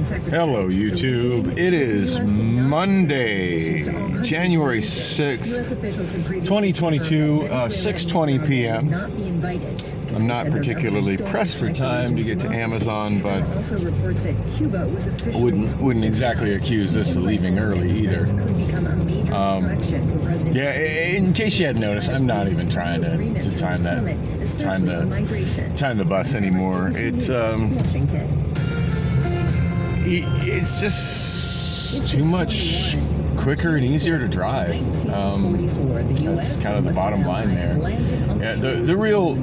Hello, YouTube. It is Monday, January 6th, 2022, 6:20 p.m. I'm not particularly pressed for time to get to Amazon, but I wouldn't exactly accuse this of leaving early either. Yeah, in case you hadn't noticed, I'm not even trying to time the bus anymore. It's just too much quicker and easier to drive. That's kind of the bottom line there. Yeah, the real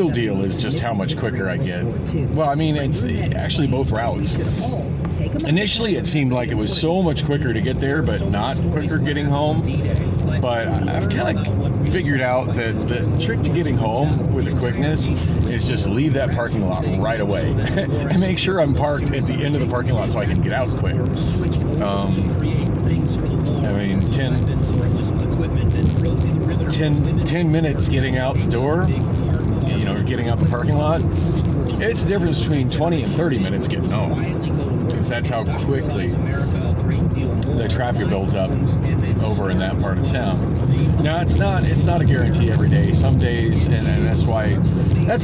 deal is just how much quicker I get. Well, I mean, it's actually both routes. Initially, it seemed like it was so much quicker to get there, but not quicker getting home. But I've kind of figured out that the trick to getting home with the quickness is just leave that parking lot right away and make sure I'm parked at the end of the parking lot so I can get out quick. I mean, 10 minutes getting out the door, getting out the parking lot, it's the difference between 20 and 30 minutes getting home. Because that's how quickly the traffic builds up over in that part of town. Now, it's not a guarantee every day. Some days, and that's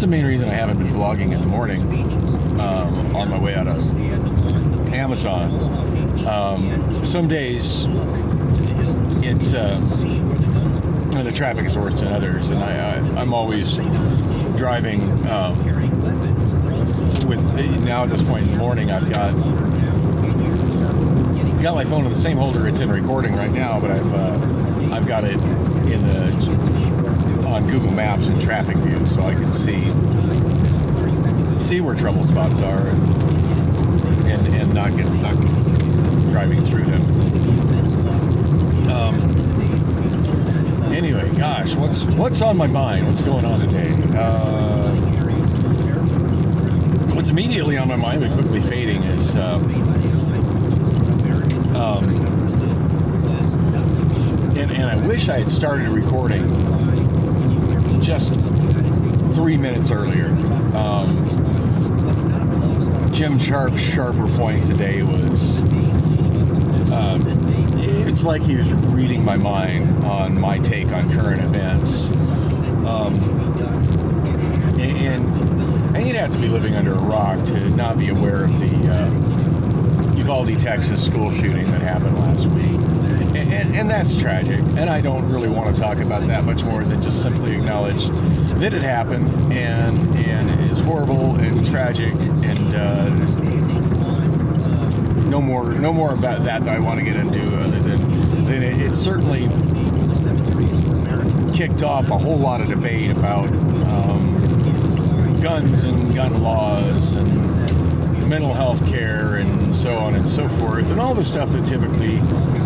the main reason I haven't been vlogging in the morning on my way out of Amazon. Some days, it's the traffic is worse than others, and I'm always driving with, now at this point in the morning, I've got my phone in the same holder it's in recording right now, but I've got it on Google Maps in traffic view, so I can see where trouble spots are and not get stuck driving through them. Anyway, gosh, what's on my mind? What's going on today? What's immediately on my mind, but quickly fading, is and I wish I had started recording just 3 minutes earlier. Jim Sharp's sharper point today was, it's like he was reading my mind on my take on current events. And you'd have to be living under a rock to not be aware of the Uvalde, Texas school shooting that happened last week. And that's tragic. And I don't really want to talk about that much more than just simply acknowledge that it happened and it is horrible and tragic, and no more about that I want to get into, other than it certainly kicked off a whole lot of debate about guns and gun laws and mental health care and so on and so forth, and all the stuff that typically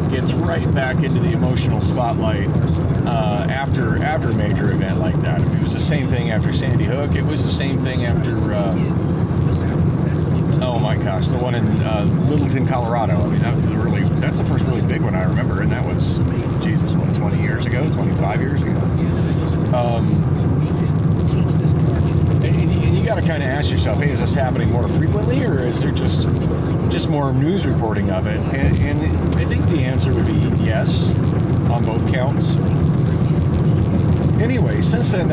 gets right back into the emotional spotlight after a major event like that. I mean, it was the same thing after Sandy Hook. It was the same thing after oh my gosh, the one in Littleton, Colorado. I mean, that's the first really big one I remember, and that was, Jesus, 20 years ago, 25 years ago. And you got to kind of ask yourself, hey, is this happening more frequently, or is there just more news reporting of it? And I think the answer would be yes, on both counts. Anyway, since then,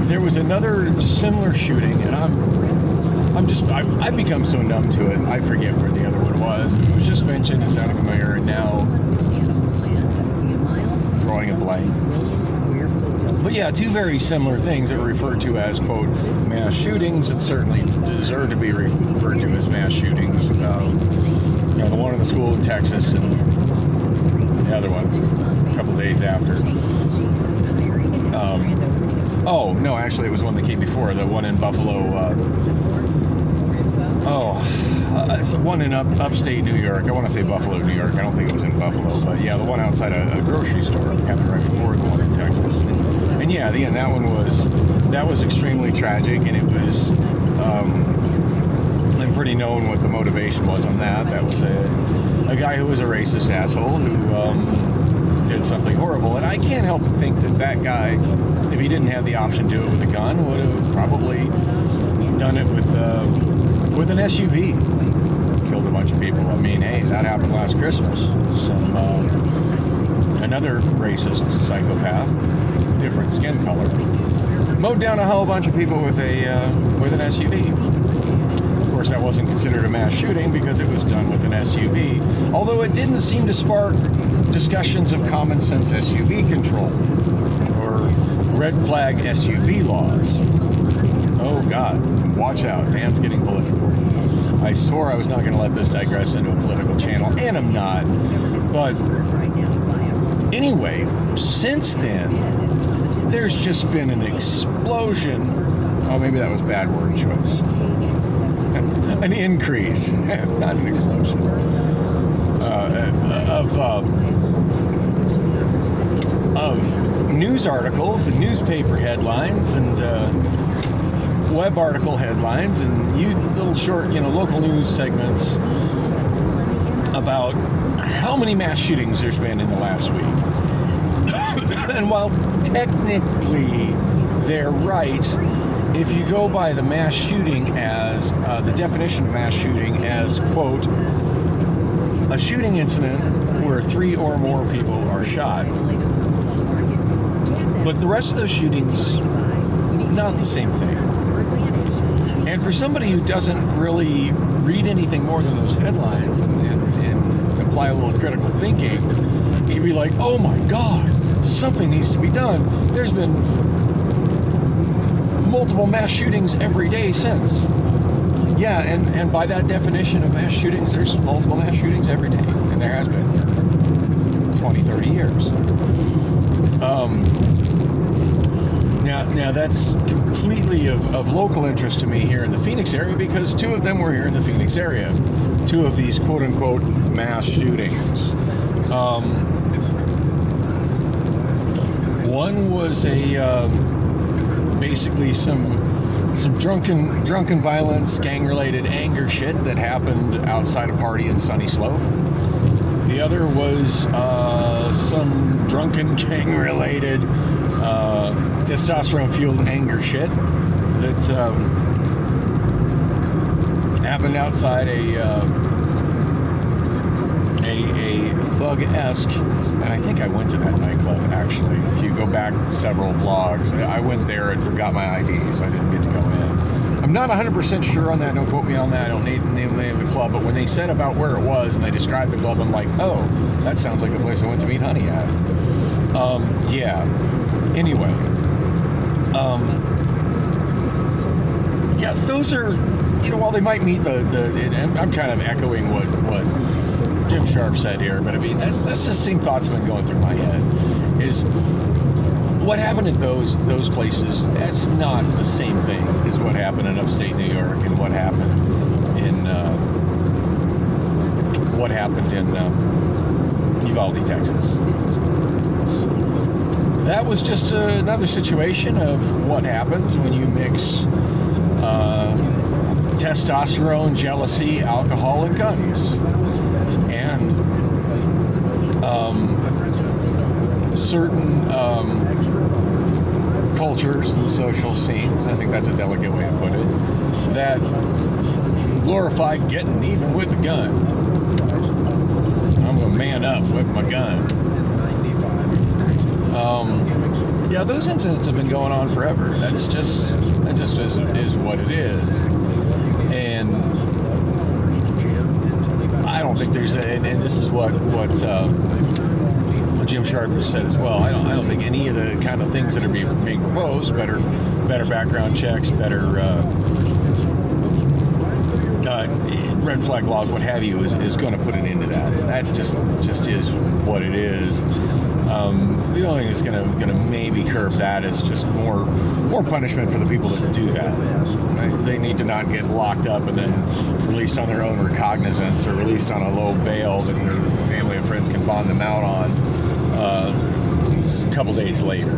there was another similar shooting, and I've become so numb to it, I forget where the other one was. It was just mentioned, it sounded familiar, and now drawing a blank. But yeah, two very similar things that were referred to as, quote, mass shootings, that certainly deserve to be referred to as mass shootings. The one in the school in Texas, and the other one a couple days after. Oh, no, actually it was one that came before, the one in Buffalo. It's one in upstate New York. I want to say Buffalo, New York. I don't think it was in Buffalo, but yeah, the one outside a grocery store happened right before the one in Texas. And yeah, again, that was extremely tragic, and it was and pretty known what the motivation was on that. That was a guy who was a racist asshole who did something horrible, and I can't help but think that guy, if he didn't have the option to do it with a gun, would have probably done it with an SUV. Killed a That happened last Christmas. Another racist psychopath, different skin color, mowed down a whole bunch of people with an SUV. Of course, that wasn't considered a mass shooting because it was done with an SUV, although it didn't seem to spark discussions of common sense SUV control or red flag SUV laws. Oh God, watch out, Dan's getting political. I swore I was not going to let this digress into a political channel, and I'm not. But anyway, since then, there's just been an explosion. Oh, maybe that was bad word choice. An increase, not an explosion, of news articles and newspaper headlines and web article headlines and little short, local news segments about how many mass shootings there's been in the last week. And while technically they're right, if you go by the mass shooting as the definition of mass shooting as, quote, a shooting incident where 3 or more people are shot, but the rest of those shootings, not the same thing. And for somebody who doesn't really read anything more than those headlines and apply a little critical thinking, you can be like, oh my God, something needs to be done. There's been multiple mass shootings every day since. Yeah, and by that definition of mass shootings, there's multiple mass shootings every day. And there has been for 20, 30 years. Now that's completely of local interest to me here in the Phoenix area because 2 of them were here in the Phoenix area. 2 of these quote-unquote mass shootings. One was basically some drunken violence, gang-related anger shit that happened outside a party in Sunny Slope. The other was some drunken gang-related testosterone-fueled anger shit that happened outside a thug-esque, and I think I went to that nightclub actually. If you go back several vlogs, I went there and forgot my ID, so I didn't get to go in. I'm not 100% sure on that, don't quote me on that, I don't need the name of the club, but when they said about where it was and they described the club, I'm like, oh, that sounds like the place I went to meet Honey at. Yeah. Anyway. Yeah, those are, while they might meet and I'm kind of echoing what Jim Sharp said here, but I mean, that's the same thoughts have been going through my head, is what happened in those places, that's not the same thing as what happened in upstate New York and what happened in Uvalde, Texas. That was just another situation of what happens when you mix testosterone, jealousy, alcohol, and guns. And certain cultures and social scenes, I think that's a delicate way to put it, that glorify getting even with a gun. I'm going to man up with my gun. Yeah, those incidents have been going on forever. That just is what it is. And I don't think there's and this is what Jim Sharp has said as well. I don't think any of the kind of things that are being proposed, better background checks, better red flag laws, what have you, is going to put an end to that. That just is what it is. The only thing that's going to maybe curb that is just more punishment for the people that do that. Right? They need to not get locked up and then released on their own recognizance or released on a low bail that their family and friends can bond them out on a couple days later.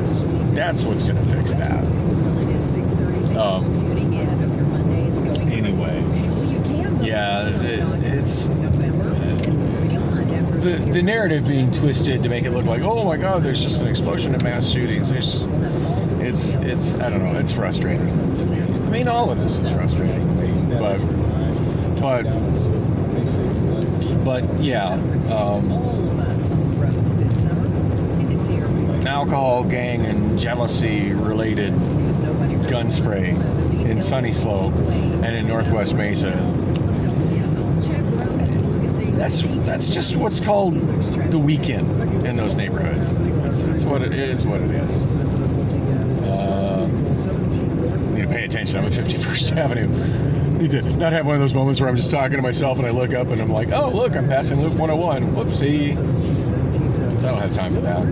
That's what's going to fix that. Anyway, yeah, it's the narrative being twisted to make it look like, oh my God, there's just an explosion of mass shootings. It's I don't know, it's frustrating to me. I mean, all of this is frustrating to me, but But yeah, alcohol, gang, and jealousy-related gun spray in Sunny Slope and in Northwest Mesa. That's just what's called the weekend in those neighborhoods. That's what it is. Need to pay attention. I'm at 51st Avenue. Need to not have one of those moments where I'm just talking to myself and I look up and I'm like, oh, look, I'm passing Loop 101. Whoopsie. I don't have time for that.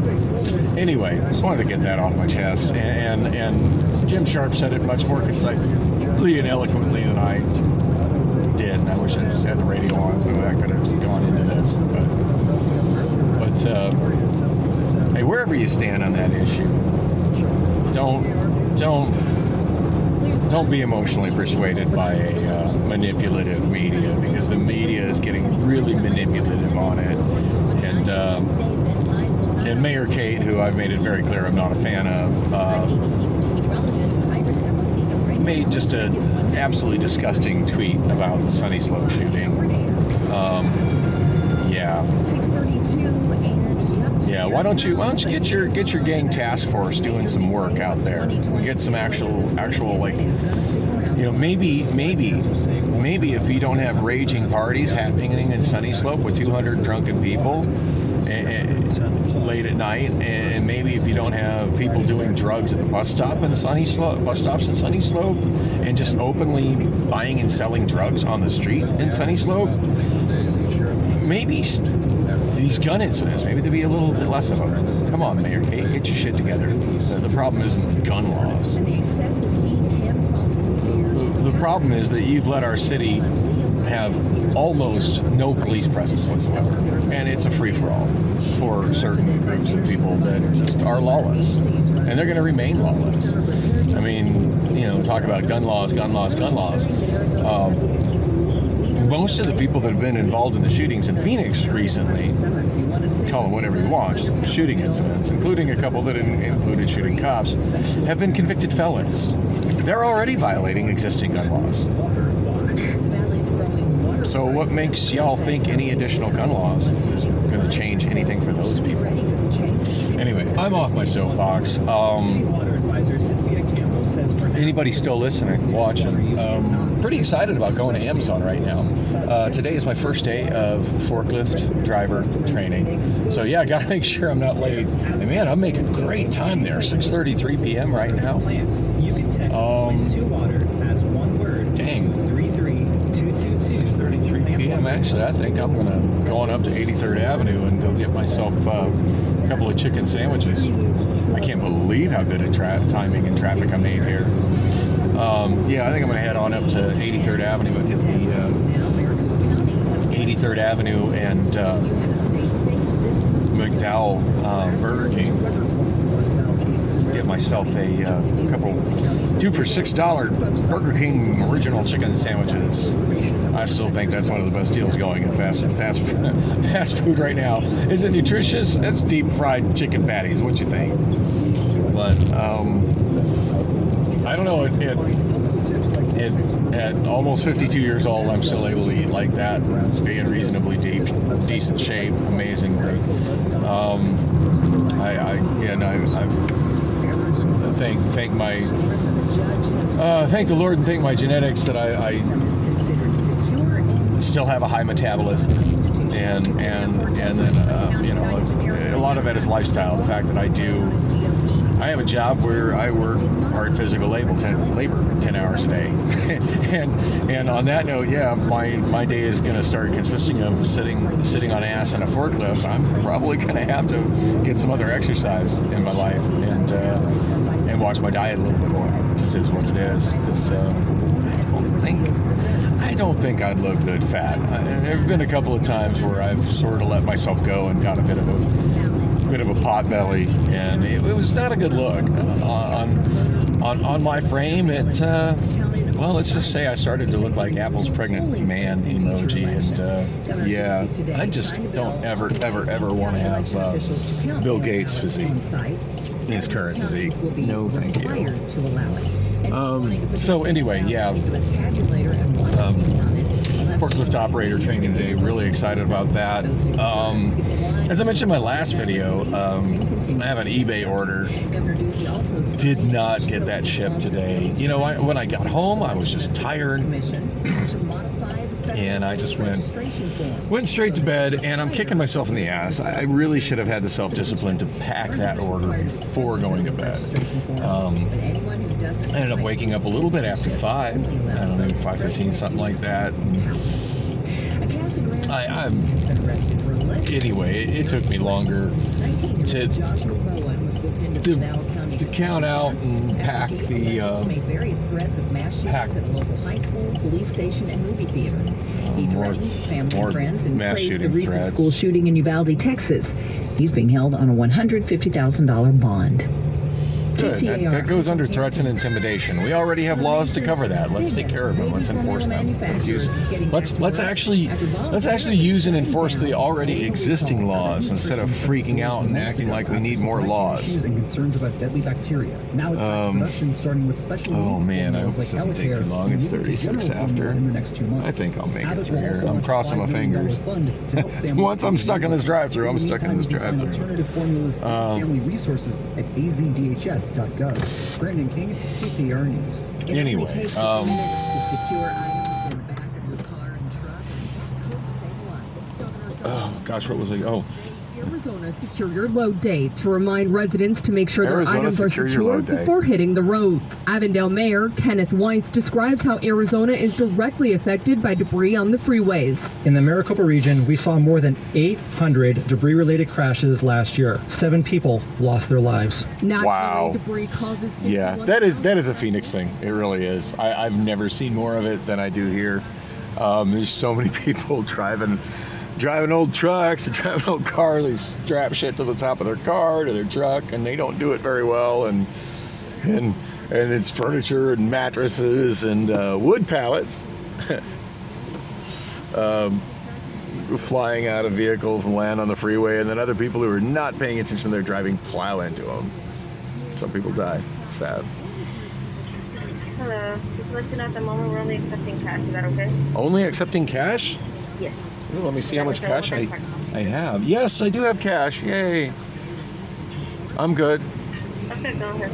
Anyway, just wanted to get that off my chest. And Jim Sharp said it much more concisely and eloquently than I did. And I wish I just had the radio on so that I could have just gone into this. But hey, wherever you stand on that issue, don't be emotionally persuaded by a manipulative media, because the media is getting really manipulative on it. And Mayor Kate, who I've made it very clear I'm not a fan of, made just an absolutely disgusting tweet about the Sunny Slope shooting. Yeah, why don't you get your gang task force doing some work out there, get some actual like, maybe if you don't have raging parties happening in Sunny Slope with 200 drunken people late at night, and maybe if you don't have people doing drugs at the bus stops in Sunny Slope, and just openly buying and selling drugs on the street in Sunny Slope, maybe these gun incidents, maybe there'd be a little bit less of them. Come on, Mayor Kate, get your shit together. The problem isn't gun laws. The problem is that you've let our city have almost no police presence whatsoever, and it's a free-for-all for certain groups of people that just are lawless, and they're going to remain lawless. I mean, talk about gun laws. Most of the people that have been involved in the shootings in Phoenix recently, call them whatever you want, just shooting incidents, including a couple that included shooting cops, have been convicted felons. They're already violating existing gun laws. So what makes y'all think any additional gun laws is going to change anything for those people? Anyway, I'm off my soapbox. Anybody still listening, watching, pretty excited about going to Amazon right now. Today is my first day of forklift driver training. So yeah, I got to make sure I'm not late. And man, I'm making great time there. 6:33 p.m. right now. Dang. 6:33 p.m. Actually, I think I'm go on up to 83rd Avenue and go get myself a couple of chicken sandwiches. I can't believe how good at timing and traffic I made here. Yeah, I think I'm going to head on up to 83rd Avenue and hit the 83rd Avenue and McDowell Burger King. Get myself a couple 2 for $6 Burger King original chicken sandwiches. I still think that's one of the best deals going in fast food right now. Is it nutritious? It's deep fried chicken patties. What you think? But I don't know. At almost 52 years old, I'm still able to eat like that and stay in reasonably decent shape. Amazingly. I thank the Lord and thank my genetics that I still have a high metabolism, and then it's, a lot of that is lifestyle. The fact that I have a job where I work hard physical labor 10 hours a day, and on that note, yeah, my day is going to start consisting of sitting on ass in a forklift. I'm probably going to have to get some other exercise in my life and watch my diet a little bit more. It just is what it is. Because I don't think I'd look good fat. There have been a couple of times where I've sort of let myself go and got a bit of a pot belly, and it was not a good look on my frame. Well, let's just say I started to look like Apple's pregnant man emoji, and yeah, I just don't ever want to have Bill Gates' physique, his current physique. No, thank you. So anyway, yeah. forklift operator training day. Really excited about that. As I mentioned in my last video, I have an eBay order. Did not get that shipped today. You know, when I got home, I was just tired. And I just went straight to bed, and I'm kicking myself in the ass. I really should have had the self-discipline to pack that order before going to bed. I ended up waking up a little bit after 5. I don't know, 5:15, something like that. Anyway, it took me longer to count out and pack the more mass shooting threats. School shooting in Uvalde, Texas. He's being held on a $150,000 bond. Good. That goes under threats and intimidation. We already have laws to cover that. Let's take care of them. Let's enforce them. Let's actually use and enforce the already existing laws instead of freaking out and acting like we need more laws. Oh man, I hope this doesn't take too long. It's 36 after. I think I'll make it through here. I'm crossing my fingers. Once I'm stuck in this drive-thru, I'm stuck in this drive-thru. Brandon King, CTR News. Anyway, oh gosh, what was I? Oh. Arizona Secure Your Load Day to remind residents to make sure their items are secure before hitting the roads. Avondale Mayor Kenneth Weiss describes how Arizona is directly affected by debris on the freeways. In the Maricopa region, we saw more than 800 debris-related crashes last year. 7 people lost their lives. Wow. Debris causes yeah, that is a Phoenix thing. It really is. I've never seen more of it than I do here. There's so many people driving old trucks and driving old cars. They strap shit to the top of their car, to their truck, and they don't do it very well. And it's furniture and mattresses and wood pallets flying out of vehicles and land on the freeway. And then other people who are not paying attention to their driving plow into them. Some people die. Sad. Hello. Just let you know at the moment we're only accepting cash. Is that okay? Only accepting cash? Yes. Ooh, let me see how much cash I have. Yes, I do have cash. Yay. I'm good. Okay, go ahead.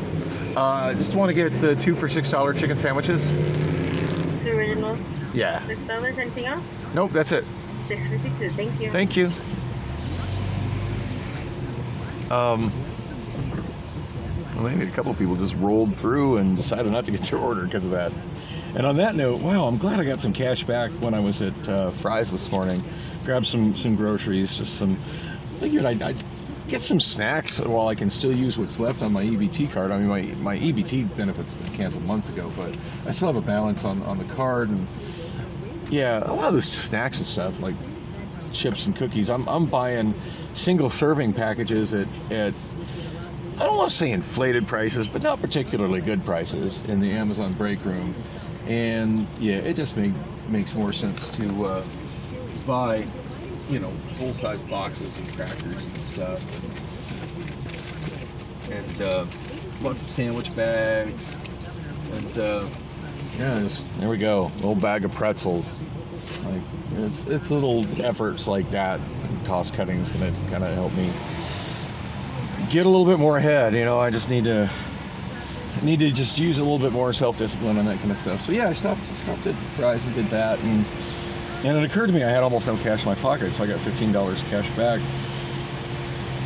I just want to get the 2 for $6 chicken sandwiches. The original? Yeah. $6. Anything else? Nope, that's it. $6.52. Thank you. Thank you. Well, maybe a couple of people just rolled through and decided not to get their order because of that. And on that note, wow, I'm glad I got some cash back when I was at Fry's this morning. Grabbed some groceries, just some. I figured I'd get some snacks while I can still use what's left on my EBT card. I mean, my EBT benefit's been canceled months ago, but I still have a balance on the card. And yeah, a lot of this snacks and stuff like chips and cookies. I'm buying single serving packages at I don't want to say inflated prices, but not particularly good prices in the Amazon break room. And yeah, it just makes more sense to buy, full-size boxes of crackers and stuff. And lots of sandwich bags. And there we go, a little bag of pretzels. Like it's little efforts like that. Cost cutting is going to kind of help me get a little bit more ahead. I just need to just use a little bit more self-discipline on that kind of stuff. So yeah, I stopped at Fry's and did that, and it occurred to me I had almost no cash in my pocket, so I got $15 cash back.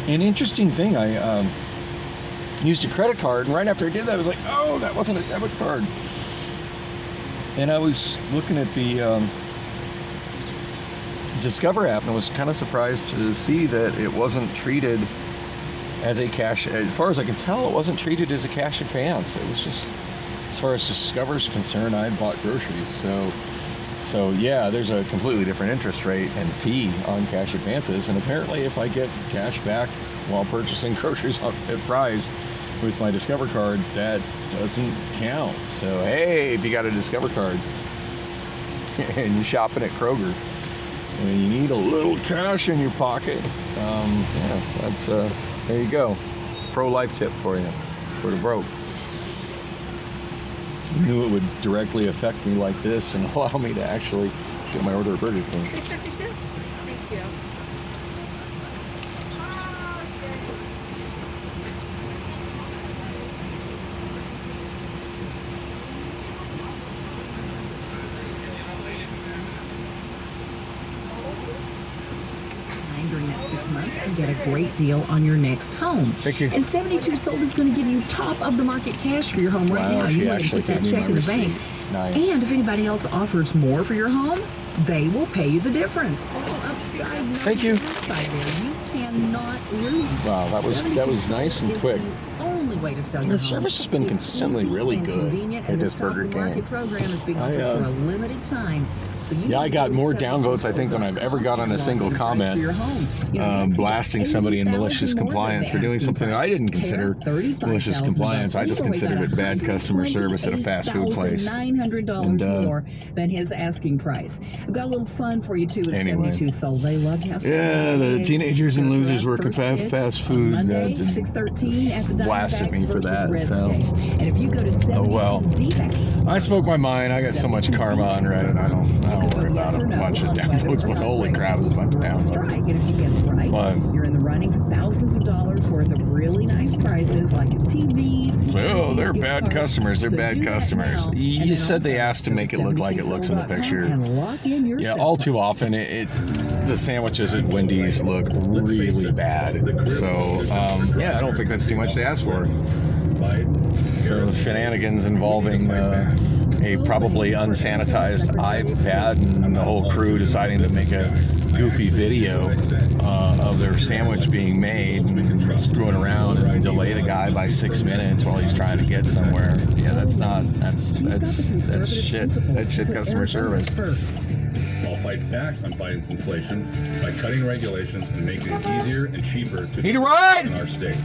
An interesting thing, I used a credit card, and right after I did that, I was like, oh, that wasn't a debit card. And I was looking at the Discover app, and I was kind of surprised to see that it wasn't treated as a cash, as far as I can tell, it wasn't treated as a cash advance. It was just, as far as Discover's concerned, I bought groceries. So yeah, there's a completely different interest rate and fee on cash advances. And apparently if I get cash back while purchasing groceries at Fry's with my Discover card, that doesn't count. So hey, if you got a Discover card and you're shopping at Kroger and you need a little cash in your pocket, yeah, that's there you go. Pro-life tip for you, for the broke. You knew it would directly affect me like this and allow me to actually Get my order of Burger King. Thank you. During that 6 months and get a great deal on your next home. Thank you. And 72 Sold is going to give you top of the market cash for your home right now. You want to put that check in the bank. Nice. And if anybody else offers more for your home, they will pay you the difference. Thank you. You cannot lose. Wow, that was nice and quick. Only way to sell your The service has been consistently really good at this Burger King. Program is being offered for a limited time. Yeah, I got more downvotes, I think, than I've ever got on a single comment, blasting somebody in malicious compliance for doing something that I didn't consider malicious compliance. I just considered it bad customer service at a fast food place. $900 more than his asking price. I've got a little fun for you, too, with 72 Sold. They love to have fun. Yeah, the teenagers and losers work at fast food blasted me for that, so. Oh, well. I spoke my mind. I got so much karma on Reddit. I don't worry about a bunch of downloads, but holy crap, it was a bunch of downloads. But, you're in the running for thousands of dollars worth of really nice prizes like TVs. Oh, they're bad customers. They're bad customers. You said they asked to make it look like it looks in the picture. Yeah, all too often the sandwiches at Wendy's look really bad. So, yeah, I don't think that's too much to ask for. So the shenanigans involving a probably unsanitized iPad and the whole crew deciding to make a goofy video of their sandwich being made and screwing around and delay the guy by 6 minutes while he's trying to get somewhere. Yeah, that's shit. That's shit customer service. I'll fight back on Biden's inflation by cutting regulations and making it easier and cheaper to Need a ride? in our state.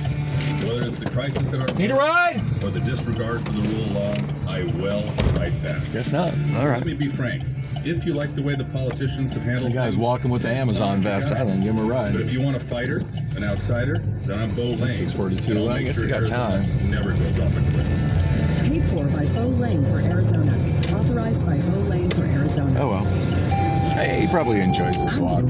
Whether it's the crisis in our Need a ride? or the disregard for the rule of law, I will fight back. Guess not. All right. Let me be frank. If you like the way the politicians have handled The guy's things, walking with the Amazon vest. I don't give him a but if ride. you want a fighter, an outsider, then I'm Bo Lane. 642. And I'll I make guess sure you got Arizona time. Never goes off a cliff. Paid for by Bo Lane for Arizona. Authorized by Bo Lane for Arizona. Oh well. Hey, he probably enjoys this walk.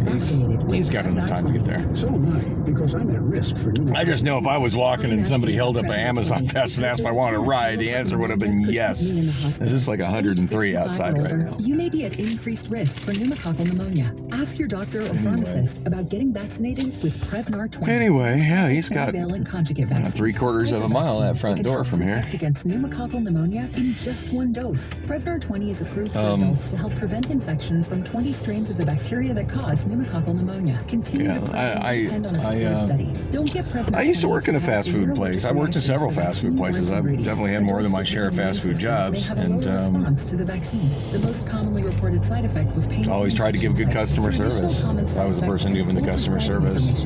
He's got enough time to get there. So am I, because I'm at risk for pneumonia. I just know if I was walking and somebody held up an Amazon vest and asked if I wanted a ride, the answer would have been yes. It's just like 103 outside right now. You may be at increased risk for pneumococcal pneumonia. Ask your doctor or pharmacist about getting vaccinated with Prevnar 20. Anyway, yeah, he's got Bivalent conjugate vaccine. 3/4 of a mile that front door from here. Protect against pneumococcal pneumonia in just one dose. Prevnar 20 is approved for adults to help prevent infections from 20 strains of the bacteria that cause pneumococcal pneumonia. Continue to depend on a supportive study. Don't get Prevnar. I used to work in a fast food place. I worked in several fast food places. I've definitely had more than my share of fast food jobs. And to the vaccine. The most commonly reported side effect was pain. always tried to give good customer service. I was the person giving the customer service.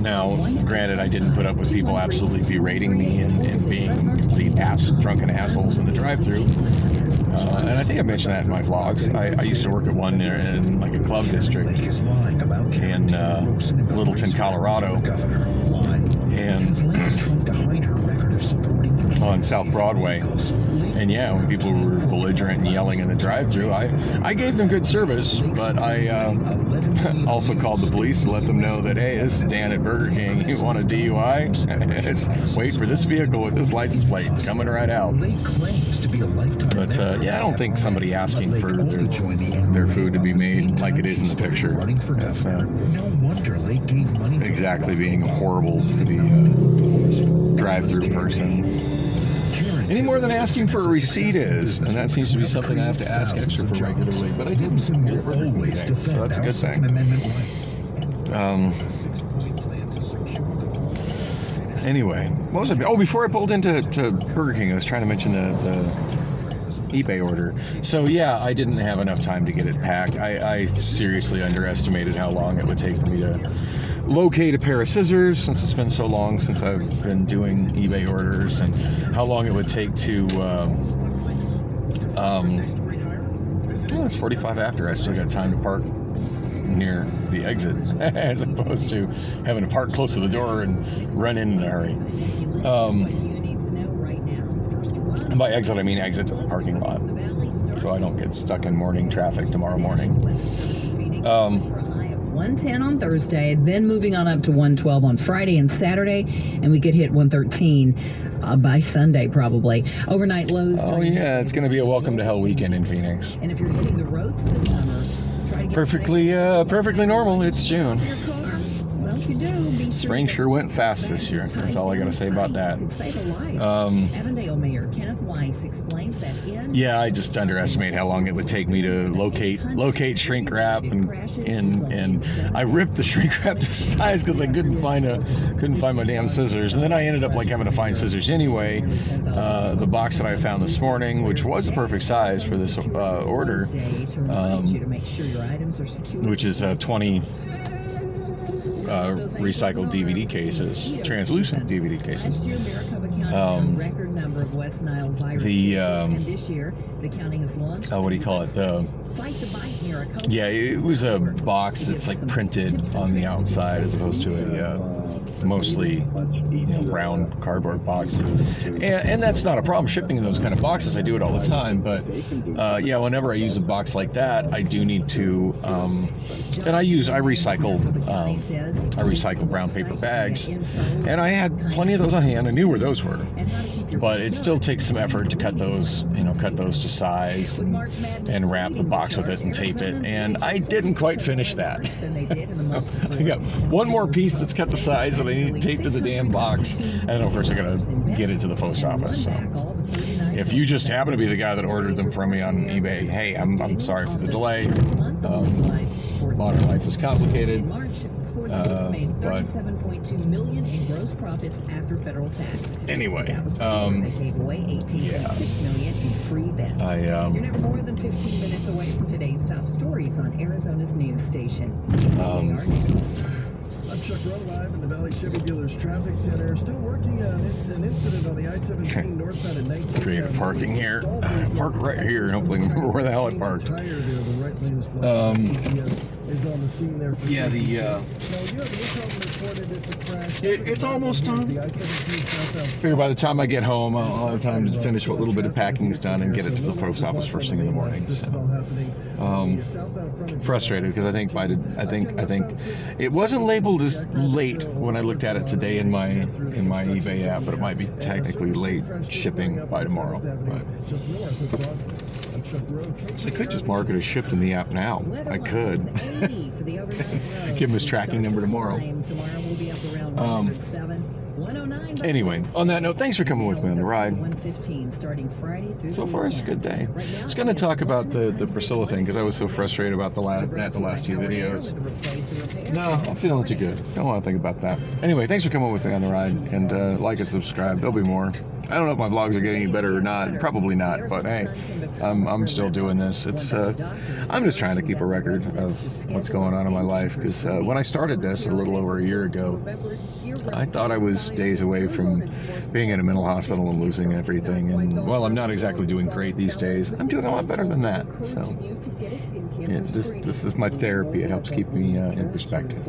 Now, granted, I didn't put up with people absolutely berating me and being complete drunken assholes in the drive-thru. And I think I mentioned that in my vlogs. I used to work at one in like a club district in Littleton, Colorado, and on South Broadway. And yeah, when people were belligerent and yelling in the drive-thru, I gave them good service, but I also called the police to let them know that, hey, this is Dan at Burger King. You want a DUI? Wait for this vehicle with this license plate coming right out. But yeah, I don't think somebody asking for their food to be made like it is in the picture is exactly being horrible to the drive-thru person. Any more than asking for a receipt is, and that seems to be something I have to ask extra for regularly, but I didn't here at Burger King today, so that's a good thing. Anyway, what was it? Oh, before I pulled into Burger King, I was trying to mention the eBay order. So yeah, I didn't have enough time to get it packed. I seriously underestimated how long it would take for me to locate a pair of scissors, since it's been so long since I've been doing eBay orders, and how long it would take to it's 45 after. I still got time to park near the exit as opposed to having to park close to the door and run in a hurry. And by exit I mean exit to the parking lot. so I don't get stuck in morning traffic tomorrow morning. 110 on Thursday, then moving on up to 112 on Friday and Saturday, and we could hit 113 by Sunday probably. Overnight lows. Oh yeah, it's going to be a welcome to hell weekend in Phoenix. And if you're hitting the roads this summer, try to get perfectly normal. It's June. Well, if you do, be sure Spring sure went fast this year. That's all I got to say about that. Avondale Mayor Kenneth Weiss explains that yeah, I just underestimate how long it would take me to locate shrink wrap, and I ripped the shrink wrap to size because I couldn't find my damn scissors, and then I ended up like having to find scissors anyway. The box that I found this morning, which was the perfect size for this order, which is 20 recycled DVD cases, translucent DVD cases. What do you call it? It was a box that's like printed on the outside as opposed to a mostly brown cardboard box, and that's not a problem shipping in those kind of boxes. I do it all the time, but whenever I use a box like that, I do need to and I recycle brown paper bags, and I had plenty of those on hand. I knew where those were, but it still takes some effort to cut those to size and wrap the box with it and tape it, and I didn't quite finish that. So I got one more piece that's cut to size that I need to tape to the damn box, and then of course I gotta get it to the post office. So if you just happen to be the guy that ordered them from me on eBay, hey, I'm sorry for the delay. Modern life is complicated. But million in gross profits after federal tax. Anyway, you're never more than 15 minutes away from today's top stories on Arizona's news station. I'm Chuck Rowe, live in the Valley Chevy Dealers Traffic Center. Still working on an incident on the I-17 northbound at 19. Creative parking here. Park right here, and hopefully remember where the hell I parked. The right lane is blocked. Is on the scene there. It's almost done. Figure by the time I get home, I'll have time to finish what little bit of packing is done and get it to the post office first thing in the morning. So, frustrated because I think it wasn't labeled as late when I looked at it today in my eBay app, but it might be technically late shipping by tomorrow. But, so I could just mark it as shipped in the app now. I could. Give him his tracking number tomorrow. Anyway, on that note, thanks for coming with me on the ride. So far, it's a good day. I was going to talk about the Priscilla thing because I was so frustrated about the last two videos. No, I'm feeling too good. Don't want to think about that. Anyway, thanks for coming with me on the ride, and like and subscribe. There'll be more. I don't know if my vlogs are getting any better or not. Probably not, but hey, I'm still doing this. I'm just trying to keep a record of what's going on in my life, because when I started this a little over a year ago, I thought I was days away from being in a mental hospital and losing everything, and well, I'm not exactly doing great these days. I'm doing a lot better than that, so yeah, this is my therapy. It helps keep me in perspective.